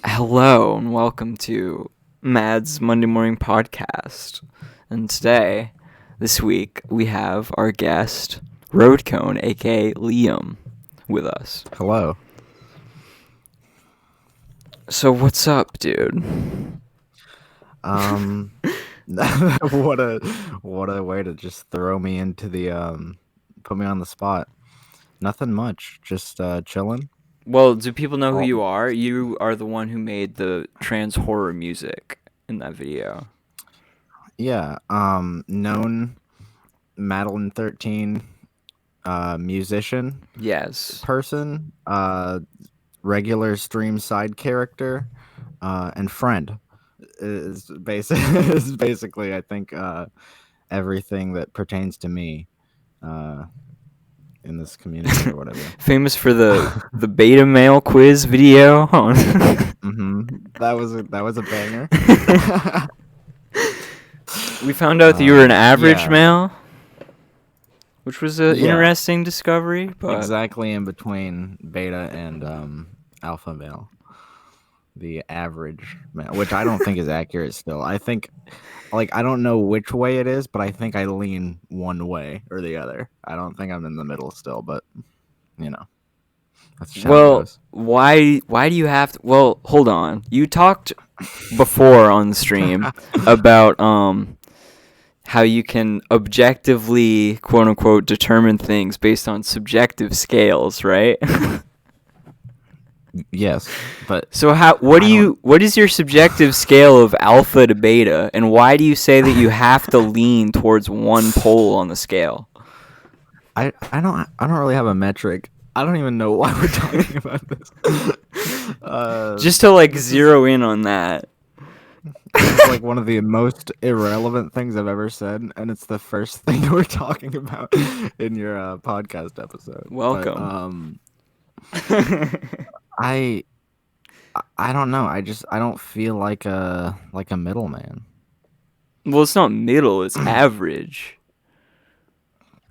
Hello and welcome to Mad's Monday Morning Podcast. And today, this week, we have our guest, Roadcone, aka Liam, with us. Hello. So what's up, dude? What a way to just throw me into the put me on the spot. Nothing much, just chilling. Well, do people know who Oh, you are? You are the one who made the trans horror music in that video. yeah. Known Madeline 13 musician Yes. person, regular stream side character, and friend is basically I think everything that pertains to me. In this community or whatever. Famous for the beta male quiz video. That was a banger. We found out that you were an average Yeah, male, which was an yeah, interesting discovery. But exactly in between beta and alpha male, the average male, which I don't think is accurate. Still, I think, I don't know which way it is, but I think I lean one way or the other. I don't think I'm in the middle still, but that's just how it goes. why do you have to? Well, hold on. You talked before on the stream about how you can objectively, quote unquote, determine things based on subjective scales, right? Yes, but So what is your subjective scale of alpha to beta, and why do you say that you have to lean towards one pole on the scale? I don't really have a metric. I don't even know why we're talking about this. Just to zero in on that. It's one of the most irrelevant things I've ever said, and it's the first thing we're talking about in your podcast episode. Welcome. I don't know. I don't feel like a middleman. Well, it's not middle, it's average.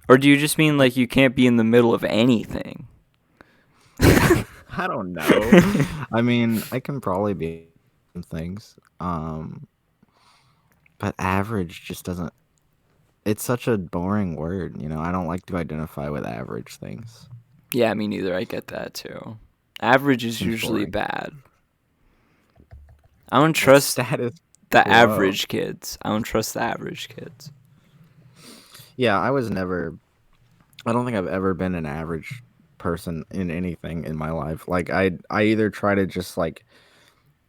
Or do you just mean you can't be in the middle of anything? I don't know. I mean, I can probably be in things. But average just doesn't. It's such a boring word, I don't like to identify with average things. Yeah, me neither. I get that too. Average is Seems usually boring. bad. I don't trust Status the quo. average kids. I don't trust the average kids. Yeah, I don't think I've ever been an average person in anything in my life. I either try to just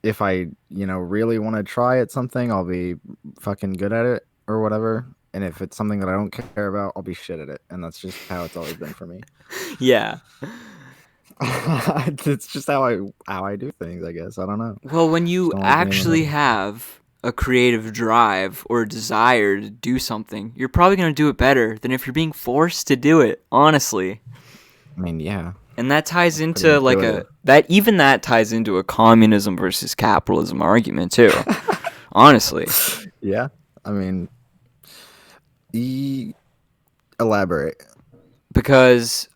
if I, really want to try at something, I'll be fucking good at it or whatever. And if it's something that I don't care about, I'll be shit at it. And that's just how it's always been for me. Yeah. It's just how I do things, I guess. I don't know. Well, when you Just don't like being in the actually middle. have a creative drive or a desire to do something, you're probably going to do it better than if you're being forced to do it, honestly. I mean, yeah. And that ties Pretty into intuitive. that ties into a communism versus capitalism argument too. Honestly. Yeah. I mean, elaborate. Because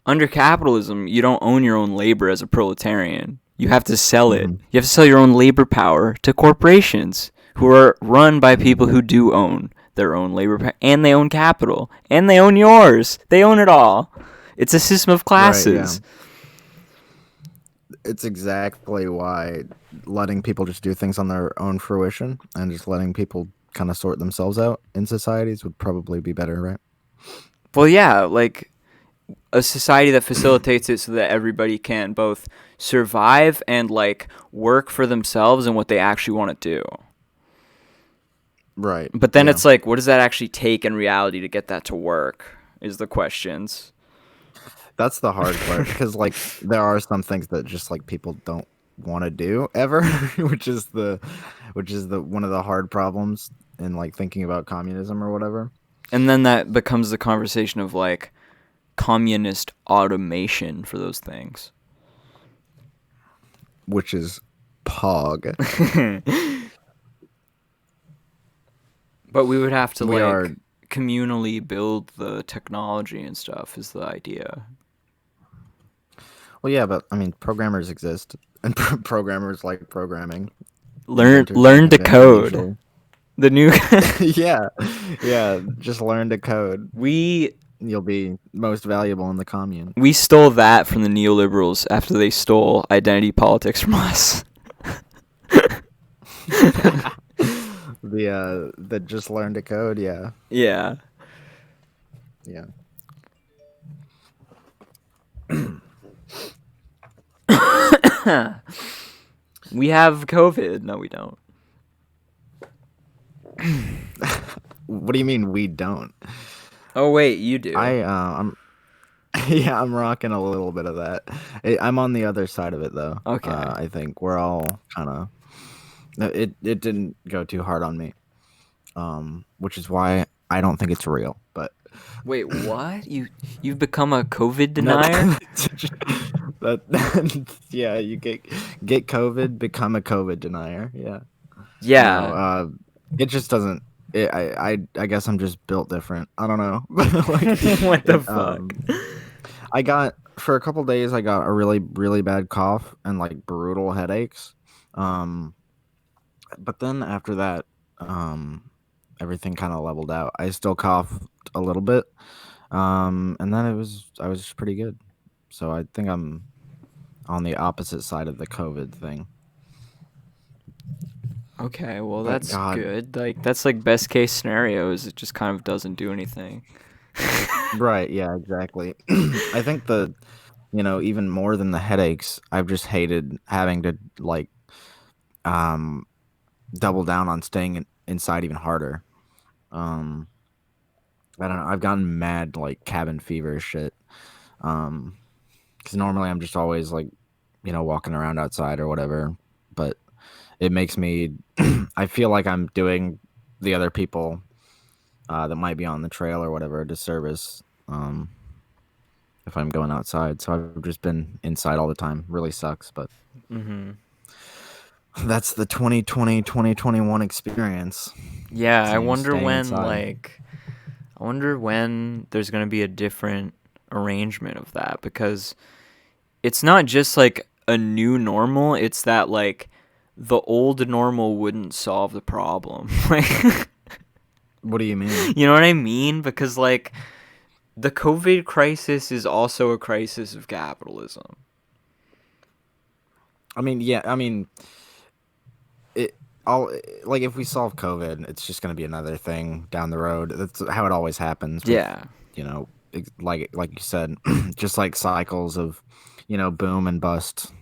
under capitalism, you don't own your own labor as a proletarian. You have to sell it. Mhm. You have to sell your own labor power to corporations who are run by people who do own their own labor power, and they own capital, and they own yours. They own it all. It's a system of classes. Right, yeah. It's exactly why letting people just do things on their own fruition and just letting people kind of sort themselves out in societies would probably be better, right? Well, yeah, a society that facilitates it so that everybody can both survive and work for themselves and what they actually want to do. Right. But then yeah. it's what does that actually take in reality to get that to work is the questions. That's the hard part because there are some things that just people don't want to do ever, which is the one of the hard problems in thinking about communism or whatever. And then that becomes the conversation of communist automation for those things. Which is pog. But we would have to We are communally build the technology and stuff is the idea. Well, yeah, but I mean, programmers exist. and programmers like programming. Inventors like Learn to inventing code. usually. The new Yeah, yeah. Just learn to code. we You'll be most valuable in the commune. we stole that from the neoliberals after they stole identity politics from us. The just learn to code. Yeah, Yeah. yeah. We have COVID. No, we don't. What do you mean we don't? Oh wait, you do. I'm yeah, I'm rocking a little bit of that. I'm on the other side of it though. Okay. I think we're all kind of it didn't go too hard on me. Which is why I don't think it's real. But Wait, what? You've become a COVID no, denier? yeah, you get COVID, become a COVID denier. Yeah. No, Yeah. it just doesn't. I guess I'm just built different. I don't know. Like, What the it, fuck? I got for a couple days. I got a really bad cough and like brutal headaches. Um, but then after that, everything kind of leveled out. I still coughed a little bit, and then I was just pretty good. So I think I'm on the opposite side of the COVID thing. Okay, well But that's God, good. Like that's like best case scenario is it just kind of doesn't do anything. right? Yeah, exactly. I think even more than the headaches, I've just hated having to like um double down on staying inside even harder. Um, I don't know. I've gotten mad like cabin fever shit. Um, because normally I'm just always like, walking around outside or whatever. But it makes me, I feel like I'm doing the other people that might be on the trail or whatever a disservice. If I'm going outside, so I've just been inside all the time. Really sucks, but Mhm. that's the 2020-2021 experience. Yeah, Staying inside. I wonder when there's going to be a different arrangement of that because it's not just like a new normal, it's that like the old normal wouldn't solve the problem. Like What do you mean? you know what I mean? Because like the COVID crisis is also a crisis of capitalism. I mean, yeah, I mean, it all like if we solve COVID, it's just going to be another thing down the road. That's how it always happens with, Yeah. like you said, just like cycles of, boom and bust.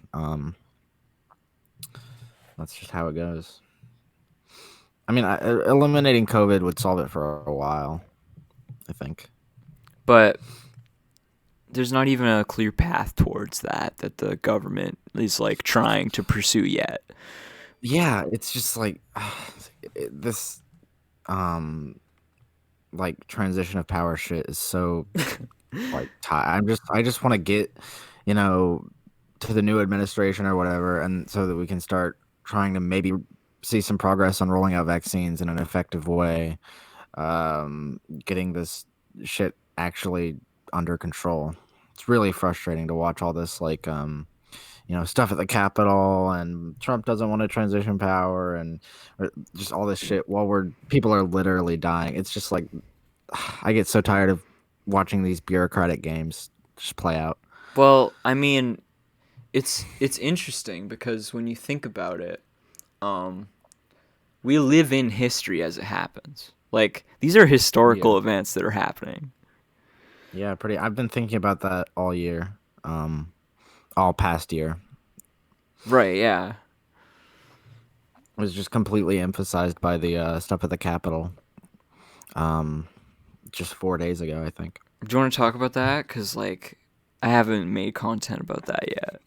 That's just how it goes. I mean, eliminating COVID would solve it for a while, I think. But there's not even a clear path towards that the government is like trying to pursue yet. Yeah, it's just like this um like transition of power shit is so like I just want to get, you know, to the new administration or whatever, and so that we can start trying to maybe see some progress on rolling out vaccines in an effective way, getting this shit actually under control. It's really frustrating to watch all this like stuff at the Capitol, and Trump doesn't want to transition power, and just all this shit while people are literally dying. It's just like I get so tired of watching these bureaucratic games just play out. Well, I mean, it's interesting because when you think about it, um, we live in history as it happens. Like these are Yeah, historical events that are happening. yeah, pretty. I've been thinking about that all year, um, all past year. Right, yeah. It was just completely emphasized by the stuff at the Capitol. Um, just 4 days ago, I think. Do you want to talk about that? Because, like, I haven't made content about that yet.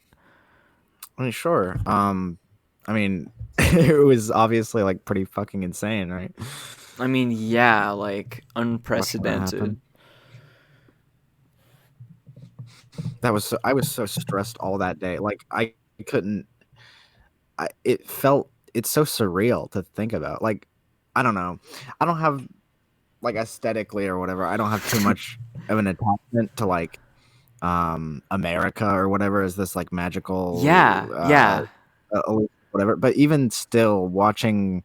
I mean, sure. I mean, it was obviously like pretty fucking insane, right? I mean, yeah, like, Watching that happen. unprecedented. I was so stressed all that day. Like I couldn't. It's so surreal to think about. Like I don't know. I don't have like aesthetically or whatever. I don't have too much of an attachment to like America or whatever is this like Yeah, magical yeah. whatever. But even still, watching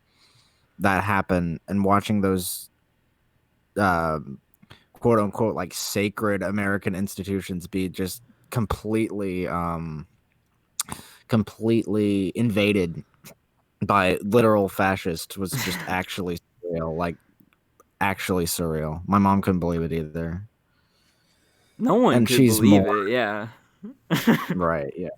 that happen and watching those um quote unquote like sacred American institutions be just completely invaded by literal fascists was just actually surreal. Like actually surreal. My mom couldn't believe it either. No one And could she's believe more it, yeah. right, yeah.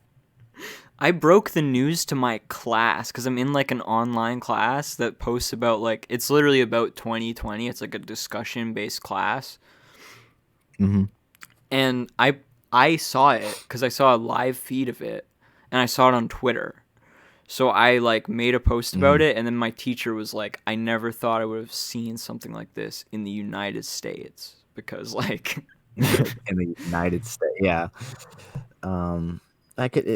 I broke the news to my class because I'm in like an online class that posts about like it's literally about 2020. It's like a discussion based class, Hmm. and I saw it because I saw a live feed of it, and I saw it on Twitter. So I like made a post about Hmm. it, and then my teacher was like, "I never thought I would have seen something like this in the United States because like." In the United States, yeah. Um,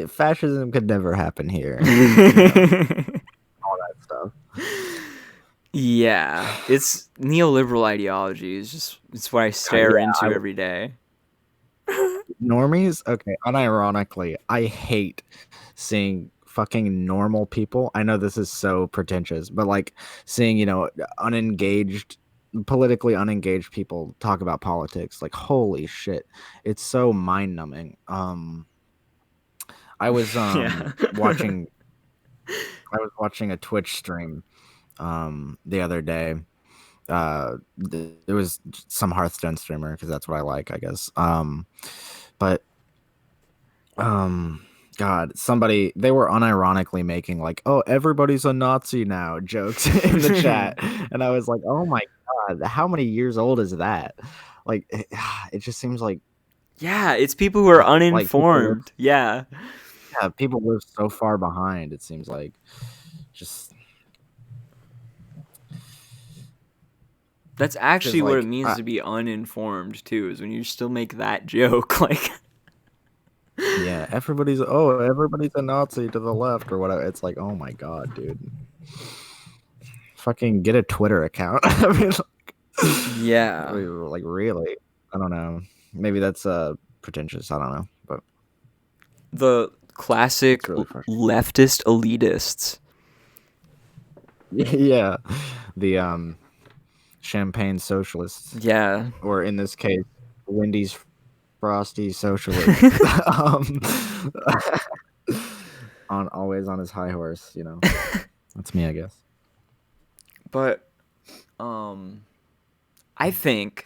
fascism could never happen here. All that stuff. Yeah, it's neoliberal ideology is just it's what I stare Yeah, into every day. normies. Okay, unironically, I hate seeing fucking normal people. I know this is so pretentious, but like seeing unengaged, politically unengaged people talk about politics. Like holy shit, it's so mind numbing. I was Yeah. watching a Twitch stream the other day. It was some Hearthstone streamer because that's what I like, I guess. But um God, somebody they were unironically making like, "Oh, everybody's a Nazi now" jokes in the chat, and I was like, "Oh my God, how many years old is that?" Like, it just seems Yeah, it's people who are like people live, uninformed. Yeah. yeah, people live so far behind. It seems like just That's because actually what it means to be uninformed too, is when you still make that joke like yeah, everybody's a Nazi to the left or whatever. It's like, oh my God, dude. Fucking get a Twitter account. Yeah. Like really? I don't know. Maybe that's pretentious. I don't know, but The it's classic really frustrating. leftist elitists. Yeah, the champagne socialists, Yeah. or in this case, Wendy's frosty socialist. um, on always on his high horse. That's me, I guess. But I think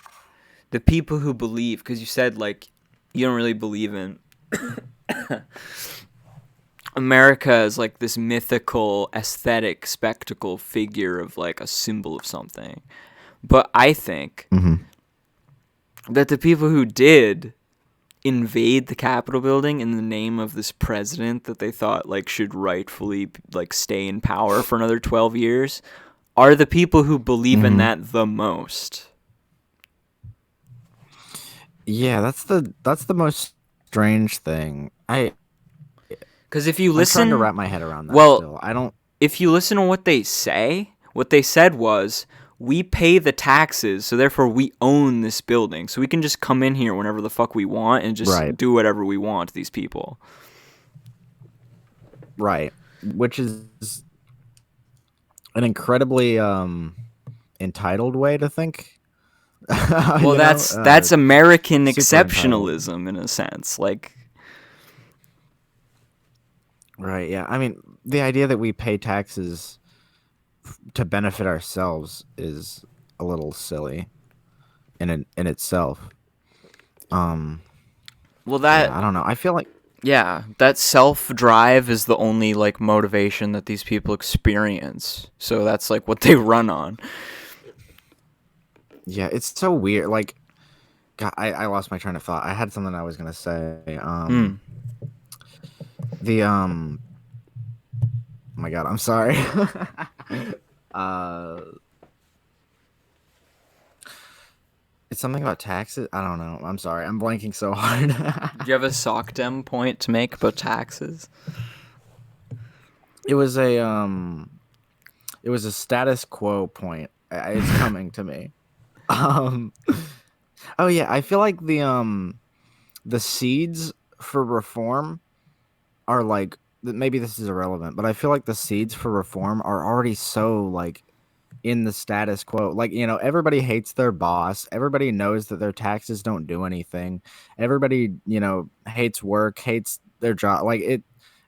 the people who believe, because you said like you don't really believe in America as like this mythical aesthetic spectacle figure of like a symbol of something. But I think Mm-hmm. that the people who did invade the Capitol building in the name of this president that they thought like should rightfully like stay in power for another 12 years are the people who believe in Mm-hmm. that the most. Yeah, that's the most strange thing. Cuz if you I'm trying to listen, wrap my head around that well, still. I don't. if you listen to what they say, what they said was, we pay the taxes, so therefore we own this building. So we can just come in here whenever the fuck we want and Right, just do whatever we want to these people. right. Which is an incredibly entitled way to think. Well, you know, that's American super entitled. exceptionalism in a sense. Like, Right. Yeah. I mean, the idea that we pay taxes to benefit ourselves is a little silly in itself. Um. well, Yeah. that I don't know. I feel like. yeah, that self-drive is the only like motivation that these people experience. So that's like what they run on. Yeah. It's so weird. Like, God, I lost my train of thought. I had something I was gonna say. Hmm. The Oh my God. I'm sorry. uh. It's something about taxes. I don't know. I'm sorry. I'm blanking so hard. Do you have a SOCDEM point to make about taxes? It was a status quo point. It's coming to me. Um oh yeah, I feel like the seeds for reform are like, maybe this is irrelevant, but I feel like the seeds for reform are already so like in the status quo. Like, everybody hates their boss. Everybody knows that their taxes don't do anything. Everybody, hates work, hates their job. Like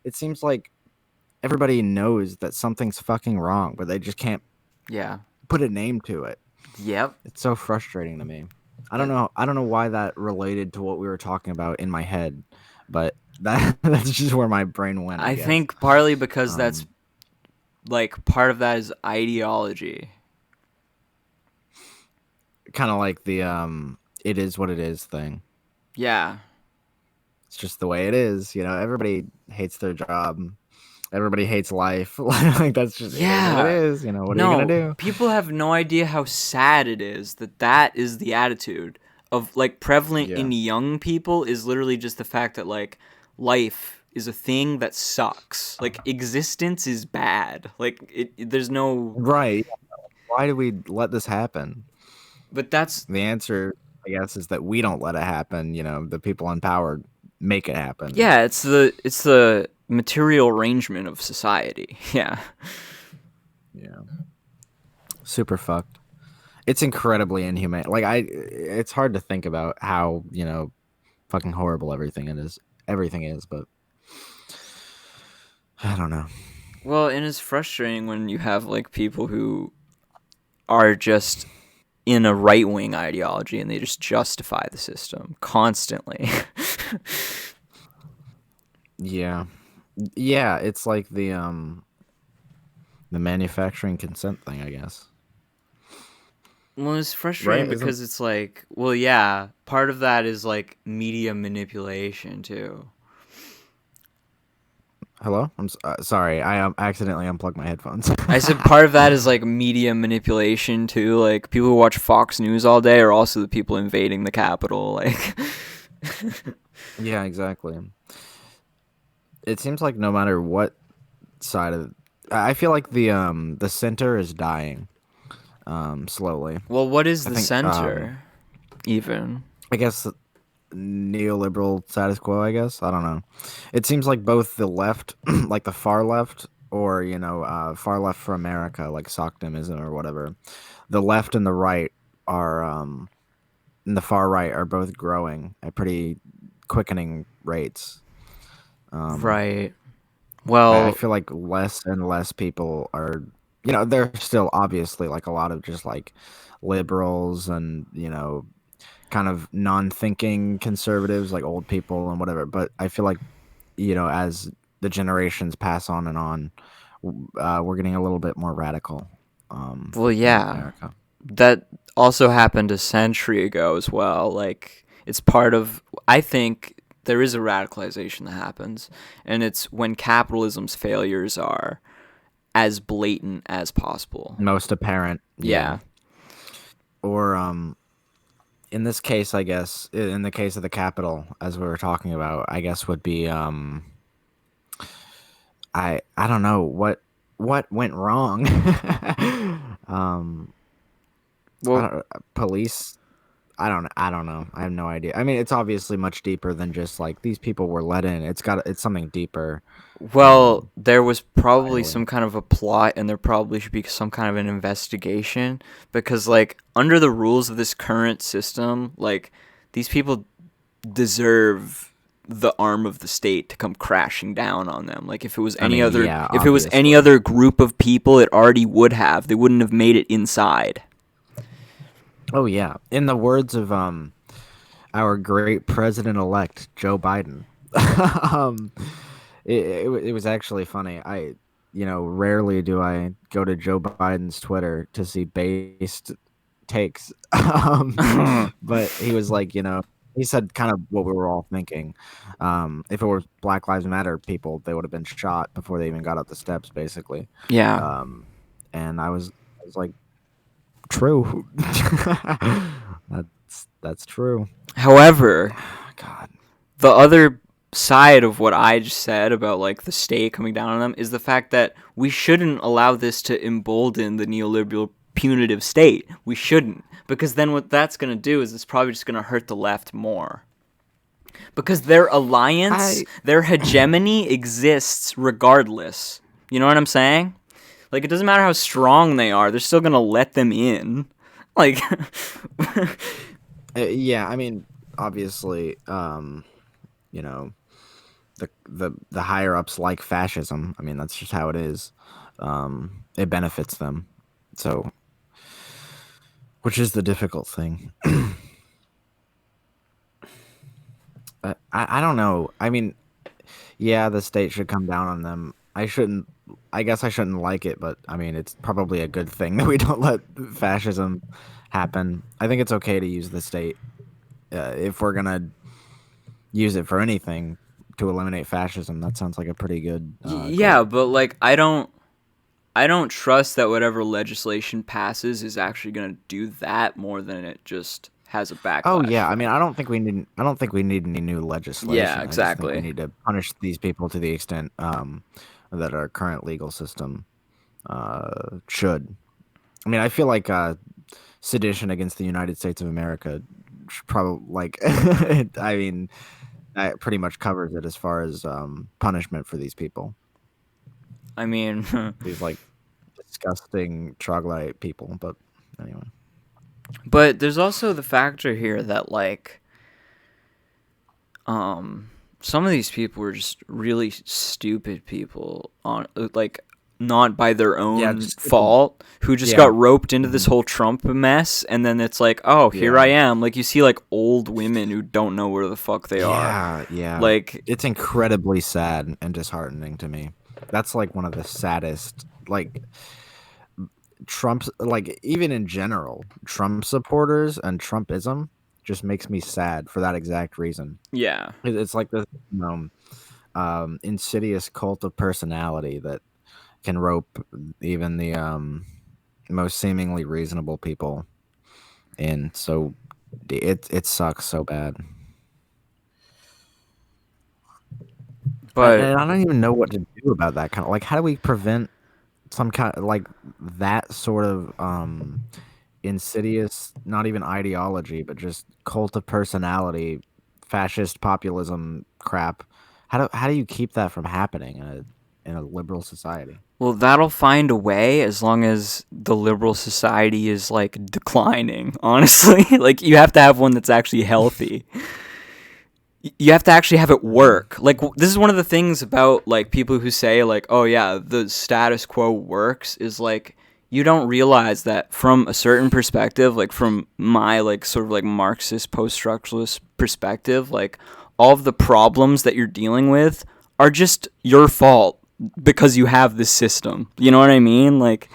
it seems like everybody knows that something's fucking wrong, but they just can't Yeah. put a name to it. Yep. It's so frustrating to me. I don't That know. I don't know why that related to what we were talking about in my head, but that's just where my brain went, I I guess. think partly because that's Um, like part of that is ideology. Kind of like the it is what it is thing. Yeah. It's just the way it is. Everybody hates their job. Everybody hates life. Like that's just it is what it Yeah. is. What are you gonna No, do? people have no idea how sad it is that that is the attitude of like prevalent Yeah. in young people is literally just the fact that like life is a thing that sucks. Like existence is bad. Like there's no Right. Why do we let this happen? but that's The answer, I guess, is that we don't let it happen. The people in power make it happen. yeah, it's the material arrangement of society. Yeah. Yeah. Super fucked. It's incredibly inhumane. Like it's hard to think about how, fucking horrible everything it is. Everything is, but I don't know. Well, and it's frustrating when you have like people who are just in a right wing ideology and they just justify the system constantly. Yeah. Yeah, it's like the manufacturing consent thing, I guess. Well, it's Right? frustrating Isn't because it's like, well, yeah, part of that is like media manipulation too. Hello? Sorry. I accidentally unplugged my headphones. I said part of that is like media manipulation too. Like people who watch Fox News all day are also the people invading the Capitol. Like, Yeah, exactly. It seems like no matter what side of I feel like the center is dying slowly. well, what is I the think center even? I guess neoliberal status quo, I guess. I don't know. It seems like both the left, like the far left, or far left for America, like Socialism or whatever. The left and the right are, and the far right are both growing at pretty quickening rates. Um, Right. I Well, feel like less and less people are, there's still obviously like a lot of just like liberals and kind of non-thinking conservatives, like old people and whatever. But I feel like as the generations pass on and on, we're getting a little bit more radical well, in yeah. America. That also happened a century ago as well. Like it's part of I think there is a radicalization that happens and it's when capitalism's failures are as blatant as possible. Most apparent, yeah. Yeah. Or in this case, I guess, in the case of the Capitol, as we were talking about, I guess would be I don't know what went wrong. um, I Well, don't police. I don't know. I have no idea. I mean, it's obviously much deeper than just like these people were let in. It's something deeper. there was probably Societally. some kind of a plot and there probably should be some kind of an investigation because like under the rules of this current system, like these people deserve the arm of the state to come crashing down on them. Like if it was I any mean, other yeah, if it was any obviously. other group of people, it already would have. They wouldn't have made it inside. Oh yeah. In the words of our great president elect Joe Biden. um, it was actually funny. Rarely do I go to Joe Biden's Twitter to see based takes. But he was like, he said kind of what we were all thinking. If it were Black Lives Matter people, they would have been shot before they even got up the steps, basically. Yeah. Um, and I was like, true. That's true. However, God. the other side of what I just said about like the state coming down on them is the fact that we shouldn't allow this to embolden the neoliberal punitive state. We shouldn't, because then what that's going to do is it's probably just going to hurt the left more. Because their alliance, I their hegemony exists regardless. You know what I'm saying? Like, it doesn't matter how strong they are, they're still gonna let them in. Like, yeah, I mean, obviously, you know, the higher ups like fascism. I mean, that's just how it is. It benefits them. So, which is the difficult thing. I don't know. I mean, yeah, the state should come down on them. I shouldn't. I guess I shouldn't like it, but I mean, it's probably a good thing that we don't let fascism happen. I think it's okay to use the state if we're gonna use it for anything to eliminate fascism. That sounds like a pretty good yeah, goal. but like, I don't trust that whatever legislation passes is actually gonna do that more than it just has a Oh backlash yeah, I mean, effect. I don't think we need any new Yeah, legislation. I just think we exactly. need to punish these people to the extent that our current legal system should. I mean, I feel like sedition against the United States of America should probably like. I mean, that pretty much covers it as far as punishment for these people. I mean, These like disgusting troglodyte people. But anyway. but there's also the factor here that like um some of these people were just really stupid people on like not by their Yeah, own just stupid. fault who just Yeah. got roped into this Hmm. whole Trump mess, and then it's like, "Oh, here I Yeah. am." Like, you see like old women who don't know where the fuck they are. Yeah, yeah. Like, It's incredibly sad and disheartening to me. That's like one of the saddest like Trump's like even in general, Trump supporters and Trumpism just makes me sad for that exact reason. yeah. It's like this insidious cult of personality that can rope even the most seemingly reasonable people in. So it sucks so bad. But And I don't even know what to do about that kind of like how do we prevent some kind of like that sort of insidious not even ideology but just cult of personality fascist populism crap how do you keep that from happening in a liberal society? well, that'll find a way as long as the liberal society is like declining, honestly. Like, you have to have one that's actually healthy. You have to actually have it Mm. work. Like, this is one of the things about like people who say like, "Oh yeah, the status quo works," is like you don't realize that from a certain perspective, like from my like sort of like Marxist post-structuralist perspective, like all of the problems that you're dealing with are just your fault because you have this system. You know what I mean? Like,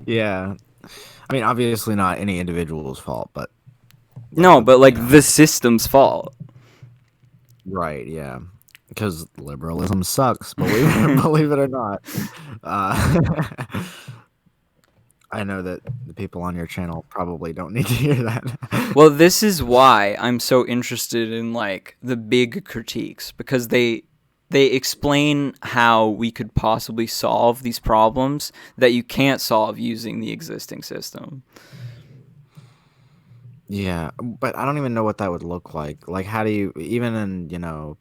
Yeah, I mean obviously not any individual's fault but like no, the but like the system's fault. right, yeah, because liberalism sucks, believe it, believe it or not. uh I know that the people on your channel probably don't need to hear that. Well, this is why I'm so interested in like the big critiques, because they explain how we could possibly solve these problems that you can't solve using the existing system. Yeah, but I don't even know what that would look like. Like, how do you even in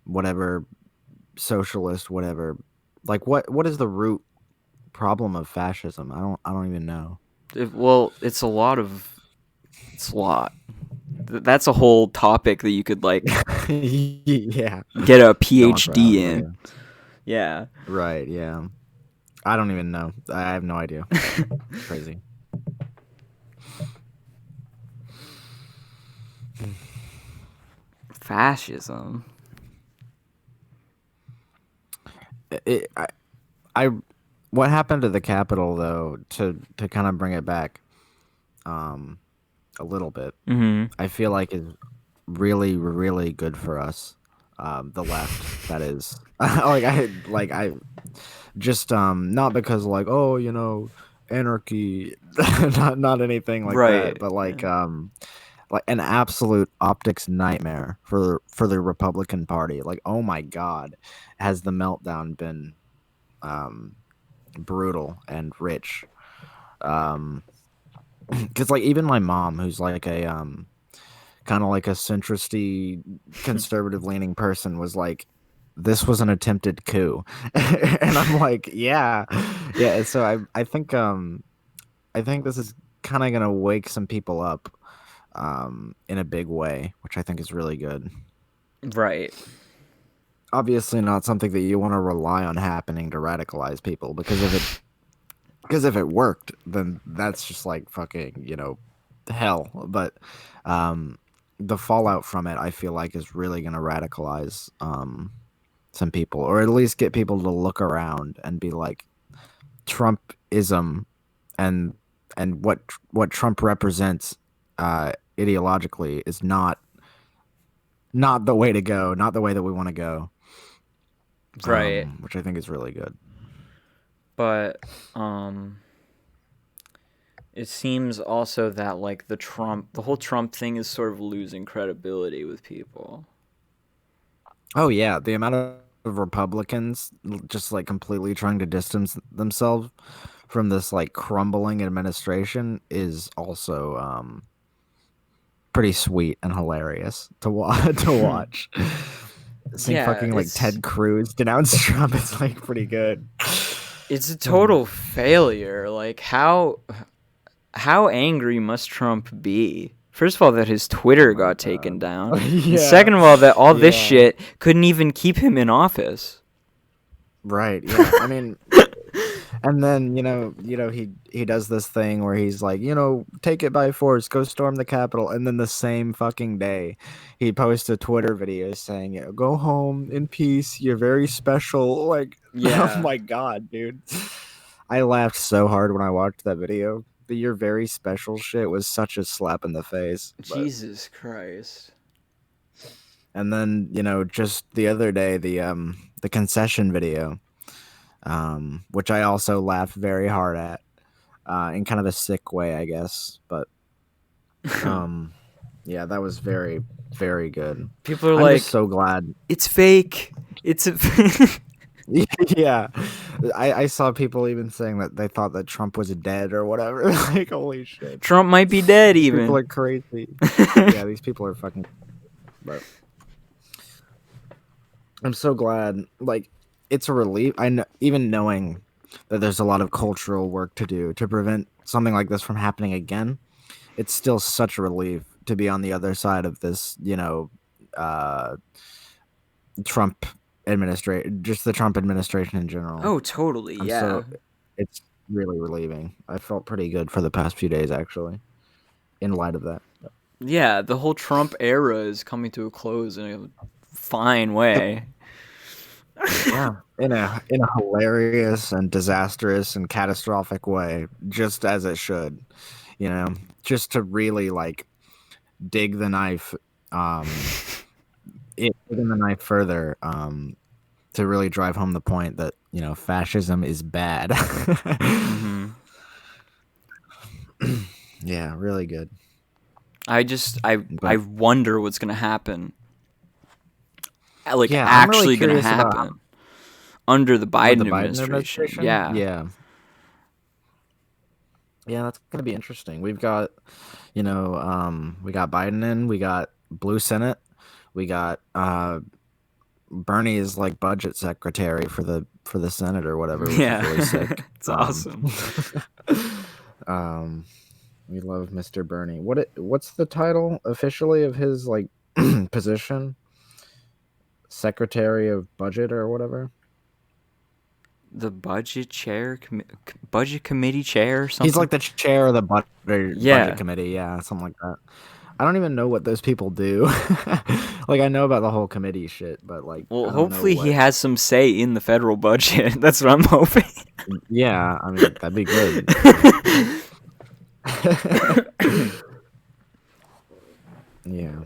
whatever socialist whatever, like what is the root problem of fascism? I don't even know. Well, it's a lot. That's a whole topic that you could like Yeah, get a go on PhD forever. in. Yeah, Yeah. right. Yeah, I don't even know. I have no idea. It's crazy. Fascism. It, I what happened to the Capitol though? To kind of bring it back, um, a little bit. Mhm. I feel like is really really good for us, the left. That is, I just not because like oh anarchy, not anything like that, Right. but Yeah. like an absolute optics nightmare for the Republican Party. Like oh my God, has the meltdown been um brutal and rich? Um, because like even my mom, who's like a kind of like a centristy, conservative leaning person, was like, "This was an attempted coup," and I'm like, "Yeah, yeah." And so I think this is kind of gonna wake some people up in a big way, which I think is really good. Right. Obviously, not something that you want to rely on happening to radicalize people, because if it worked, then that's just like fucking, hell. But um, the fallout from it, I feel like, is really gonna radicalize some people, or at least get people to look around and be like, Trumpism and what Trump represents ideologically is not the way to go, not the way that we want to go. Right. Which I think is really good. But it seems also that like the whole Trump thing is sort of losing credibility with people. Oh yeah, the amount of Republicans just like completely trying to distance themselves from this like crumbling administration is also pretty sweet and hilarious to to watch. Seeing Yeah, fucking like Ted Cruz denounce Trump is like pretty good. it's a total failure. Like how angry must Trump be? First of all, that his Oh Twitter my got taken god. down, and Yeah. second of all, that all this Yeah. shit couldn't even keep him in office. Right. Yeah. I mean, and then he does this thing where he's like, take it by force, go storm the Capitol, and then the same fucking day, he posts a Twitter video saying, go home in peace. You're very special. Like, oh Yeah, my god, dude. I laughed so hard when I watched that video. The "you're very special" shit was such a slap in the face. But Jesus Christ. and then just the other day, the concession video, which I also laughed very hard at, in kind of a sick way, I guess. But um, yeah, that was very, very good. People are I'm just like, so glad. it's fake. It's a. Yeah, I saw people even saying that they thought that Trump was dead or whatever. Like, holy shit, Trump might be dead these people even. are crazy. Yeah, these people are fucking. But I'm so glad. Like, it's a relief. I know, even knowing that there's a lot of cultural work to do to prevent something like this from happening again. It's still such a relief to be on the other side of this, uh, Trump administration, just the Trump administration in general. Oh, totally. I'm Yeah. so, it's really relieving. I felt pretty good for the past few days, actually, in light of that. Yeah, the whole Trump era is coming to a close in a fine way. Yeah, in a hilarious and disastrous and catastrophic way, just as it should. Just to really like dig the knife, digging the knife further, to really drive home the point that fascism is bad. hmm Yeah, really good. I But wonder what's gonna happen. Like yeah, I'm really actually gonna curious about happen under the with the Biden Biden administration. administration. Yeah. Yeah, yeah, that's gonna be interesting. We've got, we got Biden in, we got Blue Senate, we got Bernie is like budget secretary for the Senate or whatever, which is really Yeah. sick. It's awesome. Um, we love Mr. Bernie. What's the title officially of his like position? Secretary of Budget or whatever. The budget committee chair or He's something. like the chair of the budget Yeah. committee. Yeah, something like that. I don't even know what those people do. Like, I know about the whole committee shit, but like Well, I don't know hopefully he what. has some say in the federal budget. That's what I'm hoping. Yeah, I mean that'd be good. Yeah.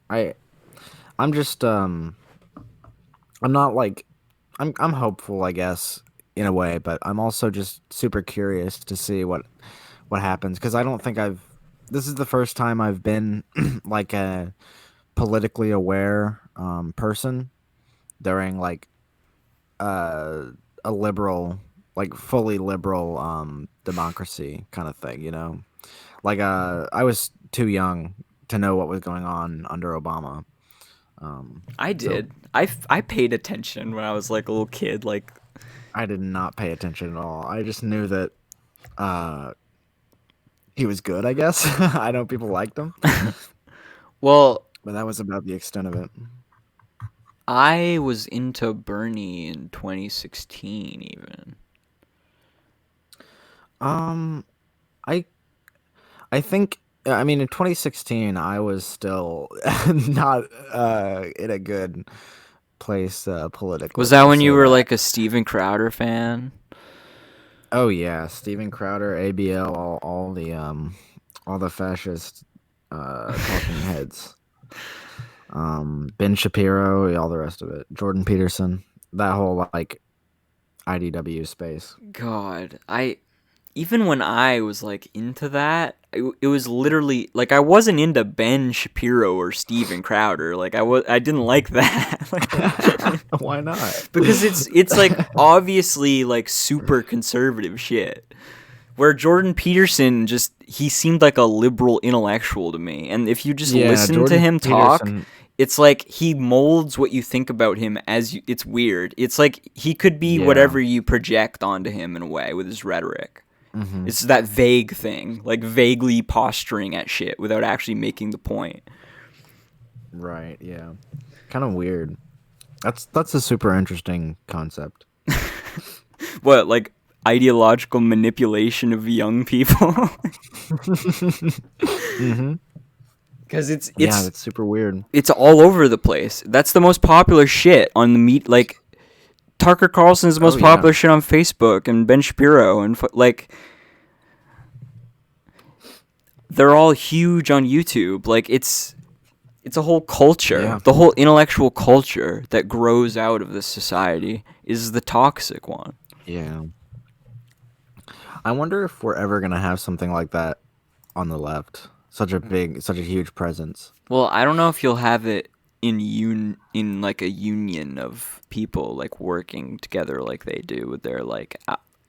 I I'm just I'm not like I'm hopeful, I guess, in a way, but I'm also just super curious to see what happens, because I don't think I've this is the first time I've been like a politically aware person during like uh, a liberal, like fully liberal democracy kind of thing. Like I was too young to know what was going on under Obama. I So did. I paid attention when I was like a little kid. Like, I did not pay attention at all. I just knew that uh, he was good, I guess. I know people liked him, well, but that was about the extent of it. I was into Bernie in 2016 even. Um, I I think I mean in 2016 I was still not in a good place Was politically. that I'll when you say were that. like a Steven Crowder fan? Oh yeah, Steven Crowder, ABL, all the fascist talking heads. Ben Shapiro, all the rest of it. Jordan Peterson, that whole like IDW space. God, even when I was like into that, it was literally like I wasn't into Ben Shapiro or Steven Crowder. Like I didn't like that. Why not? Because it's like obviously like super conservative shit. Where Jordan Peterson just he seemed like a liberal intellectual to me. And if you just Yeah, listen to Jordan him talk, Peterson. it's like he molds what you think about him as you, it's weird. It's like he could be Yeah. whatever you project onto him in a way with his rhetoric. Hmm. It's that vague thing, like vaguely posturing at shit without actually making the point. Right. Yeah. Kind of weird. That's a super interesting concept. What, like ideological manipulation of young people? Hmm. Because Yeah, that's super weird. it's all over the place. That's the most popular shit on the meat. Like Tucker Carlson's the Oh most yeah. popular shit on Facebook, and Ben Shapiro, and like they're all huge on YouTube. Like it's a whole culture. Yeah. The whole intellectual culture that grows out of this society is the toxic one. Yeah. I wonder if we're ever gonna have something like that on the left. Such a huge presence. Well, I don't know if you'll have it in like a union of people like working together like they do with their like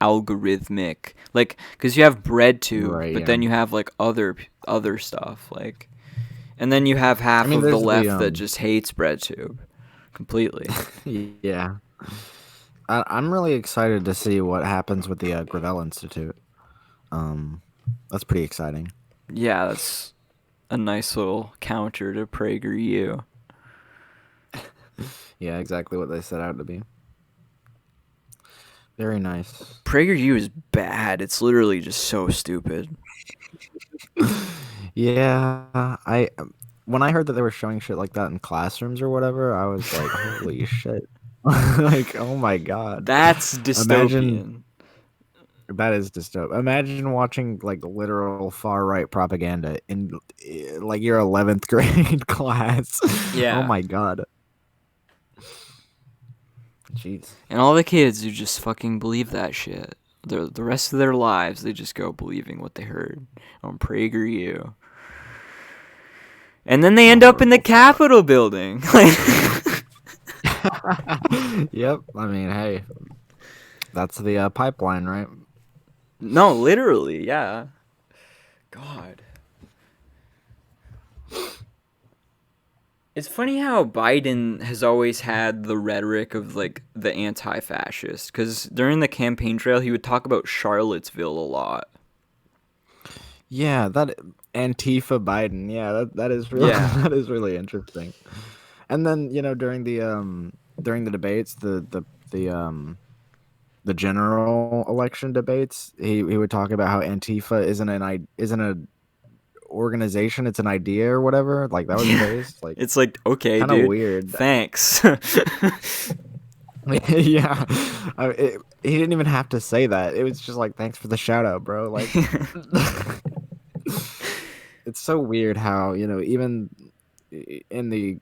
algorithmic like because you have BreadTube, Right. but Yeah. then you have like other stuff like, and then you have I half mean, of the there's the left that just hates BreadTube completely. yeah. I'm really excited to see what happens with the Gravel Institute. Um, that's pretty exciting. Yeah, that's a nice little counter to PragerU. Yeah, exactly what they set out to be. Very nice. PragerU is bad. It's literally just so stupid. Yeah, I when I heard that they were showing shit like that in classrooms or whatever, I was like, holy shit. Like, oh my god. That's Imagine dystopian. that is dystopian. Imagine watching like literal far right propaganda in like your 11th grade class. Oh Yeah. my god. Jeez. And all the kids who just fucking believe that shit. The rest of their lives, they just go believing what they heard on PragerU. And then they end up in the Horrible thought. Capitol building. Yep. I mean, hey, that's the pipeline, right? No, literally, yeah. God. It's funny how Biden has always had the rhetoric of like the anti-fascist, because during the campaign trail he would talk about Charlottesville a lot. Yeah, that Antifa Biden. Yeah, that is really Yeah. that is really interesting. And then during the debates, the general election debates, he would talk about how Antifa isn't a organization, it's an idea or whatever. Like that was Yeah. his. Like It's like, okay, kind of dude. weird. Thanks. Yeah, he didn't even have to say that. It was just like, thanks for the shout out, bro. Like, it's so weird how even in the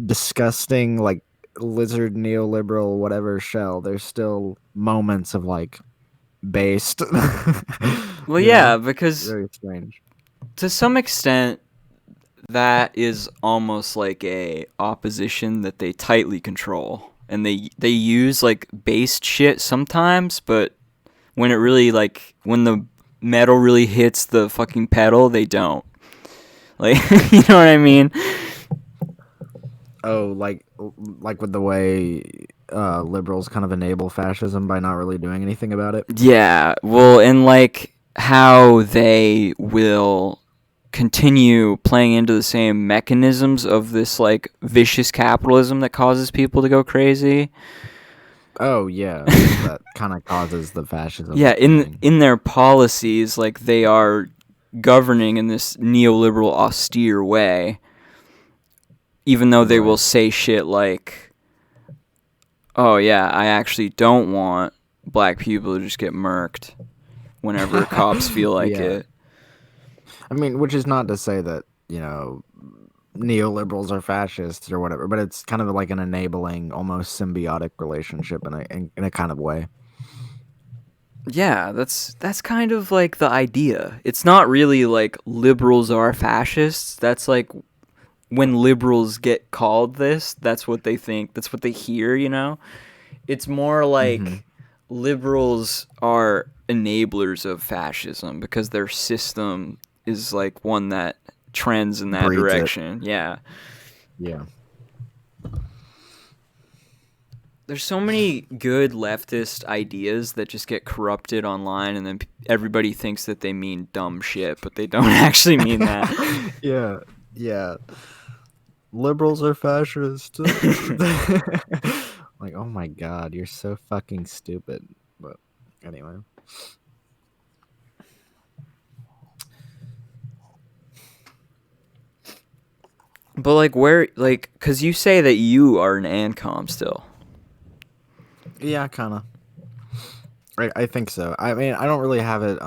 disgusting like lizard neoliberal whatever shell, there's still moments of like based. Well, yeah, because Very strange. to some extent that is almost like a opposition that they tightly control, and they use like based shit sometimes, but when it really like when the metal really hits the fucking pedal, they don't. Like, you know what I mean? Oh, like with the way liberals kind of enable fascism by not really doing anything about it. Yeah, well, and like how they will continue playing into the same mechanisms of this like vicious capitalism that causes people to go crazy. Oh yeah, that kind of causes the fascism Yeah, thing. in their policies, like they are governing in this neoliberal austere way, even though they will Right. say shit like, "Oh yeah, I actually don't want black people to just get murked whenever cops feel like Yeah. it." I mean, which is not to say that, neoliberals are fascists or whatever, but it's kind of like an enabling, almost symbiotic relationship in a kind of way. Yeah, that's kind of like the idea. It's not really like liberals are fascists. That's like when liberals get called this, that's what they think. That's what they hear, you know? It's more Mm-hmm. like liberals are enablers of fascism because their system is like one that trends in that Breeds it. direction. Yeah. Yeah. There's so many good leftist ideas that just get corrupted online, and then everybody thinks that they mean dumb shit, but they don't actually mean that. Yeah. Yeah. Liberals are fascist. Like, oh my god, you're so fucking stupid. But anyway. But like, where, like, because you say that you are an ANCOM still. Yeah, kind of. I think so. I mean, I don't really have it